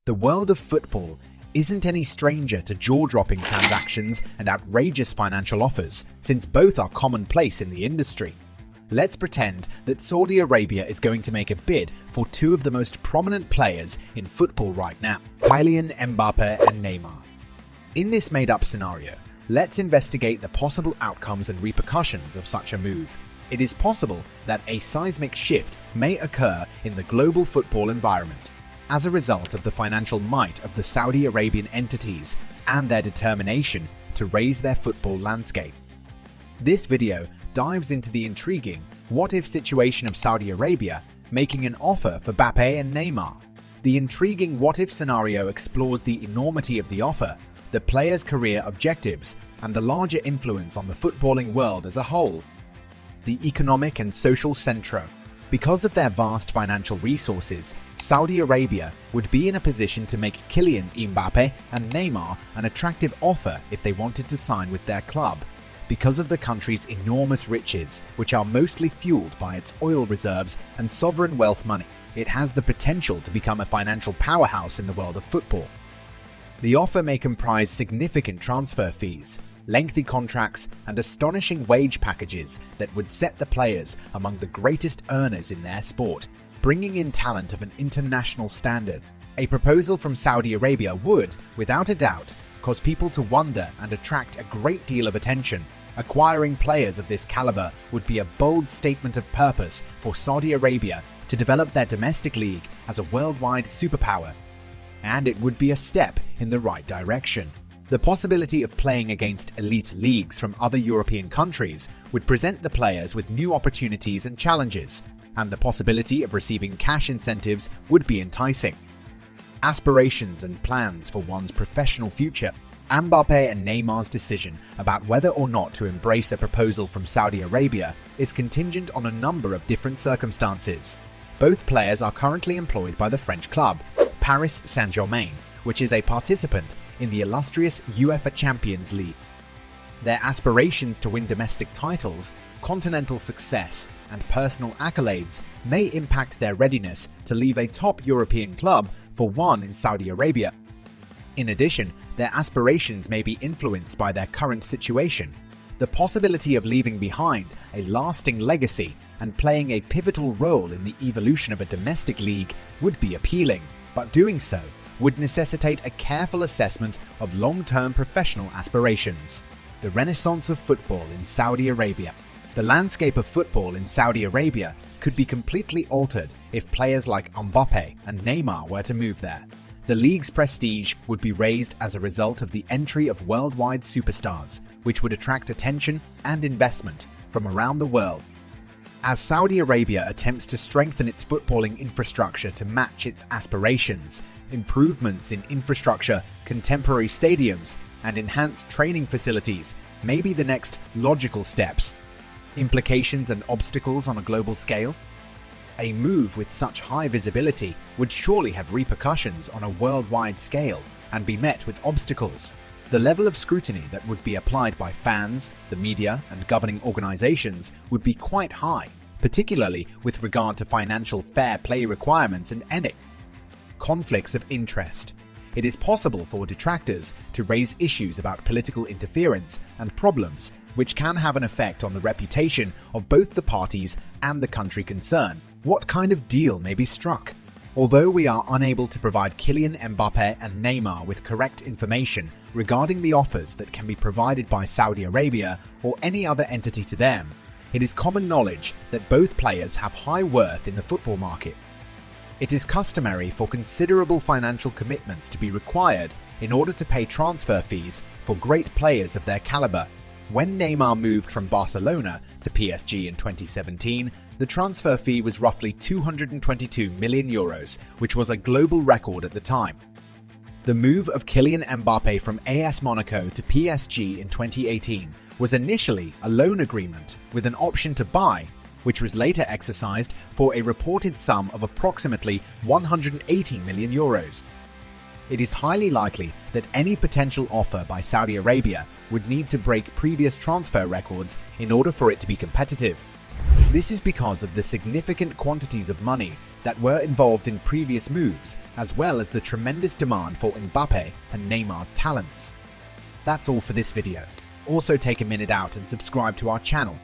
The world of football isn't any stranger to jaw-dropping transactions and outrageous financial offers, since both are commonplace in the industry. Let's pretend that Saudi Arabia is going to make a bid for two of the most prominent players in football right now, Kylian Mbappé and Neymar. In this made-up scenario, let's investigate the possible outcomes and repercussions of such a move. It is possible that a seismic shift may occur in the global football environment as a result of the financial might of the Saudi Arabian entities and their determination to raise their football landscape. This video dives into the intriguing what-if situation of Saudi Arabia making an offer for Mbappé and Neymar. The intriguing what-if scenario explores the enormity of the offer, the players' career objectives, and the larger influence on the footballing world as a whole. The economic and social centro. Because of their vast financial resources, Saudi Arabia would be in a position to make Kylian Mbappé and Neymar an attractive offer if they wanted to sign with their club. Because of the country's enormous riches, which are mostly fueled by its oil reserves and sovereign wealth money, it has the potential to become a financial powerhouse in the world of football. The offer may comprise significant transfer fees, lengthy contracts, and astonishing wage packages that would set the players among the greatest earners in their sport, bringing in talent of an international standard. A proposal from Saudi Arabia would, without a doubt, cause people to wonder and attract a great deal of attention. Acquiring players of this caliber would be a bold statement of purpose for Saudi Arabia to develop their domestic league as a worldwide superpower, and it would be a step in the right direction. The possibility of playing against elite leagues from other European countries would present the players with new opportunities and challenges, and the possibility of receiving cash incentives would be enticing. Aspirations and plans for one's professional future. Mbappé and Neymar's decision about whether or not to embrace a proposal from Saudi Arabia is contingent on a number of different circumstances. Both players are currently employed by the French club, Paris Saint-Germain, which is a participant in the illustrious UEFA Champions League. Their aspirations to win domestic titles, continental success, and personal accolades may impact their readiness to leave a top European club for one in Saudi Arabia. In addition, their aspirations may be influenced by their current situation. The possibility of leaving behind a lasting legacy and playing a pivotal role in the evolution of a domestic league would be appealing, but doing so would necessitate a careful assessment of long-term professional aspirations. The renaissance of football in Saudi Arabia. The landscape of football in Saudi Arabia could be completely altered if players like Mbappé and Neymar were to move there. The league's prestige would be raised as a result of the entry of worldwide superstars, which would attract attention and investment from around the world. As Saudi Arabia attempts to strengthen its footballing infrastructure to match its aspirations, improvements in infrastructure, contemporary stadiums, and enhanced training facilities may be the next logical steps. Implications and obstacles on a global scale? A move with such high visibility would surely have repercussions on a worldwide scale and be met with obstacles. The level of scrutiny that would be applied by fans, the media, and governing organizations would be quite high, particularly with regard to financial fair play requirements and any conflicts of interest. It is possible for detractors to raise issues about political interference and problems which can have an effect on the reputation of both the parties and the country concerned. What kind of deal may be struck? Although we are unable to provide Kylian Mbappé and Neymar with correct information regarding the offers that can be provided by Saudi Arabia or any other entity to them, it is common knowledge that both players have high worth in the football market. It is customary for considerable financial commitments to be required in order to pay transfer fees for great players of their caliber. When Neymar moved from Barcelona to PSG in 2017, the transfer fee was roughly €222 million, which was a global record at the time. The move of Kylian Mbappé from AS Monaco to PSG in 2018 was initially a loan agreement with an option to buy, which was later exercised for a reported sum of approximately €180 million. It is highly likely that any potential offer by Saudi Arabia would need to break previous transfer records in order for it to be competitive. This is because of the significant quantities of money that were involved in previous moves, as well as the tremendous demand for Mbappé and Neymar's talents. That's all for this video. Also take a minute out and subscribe to our channel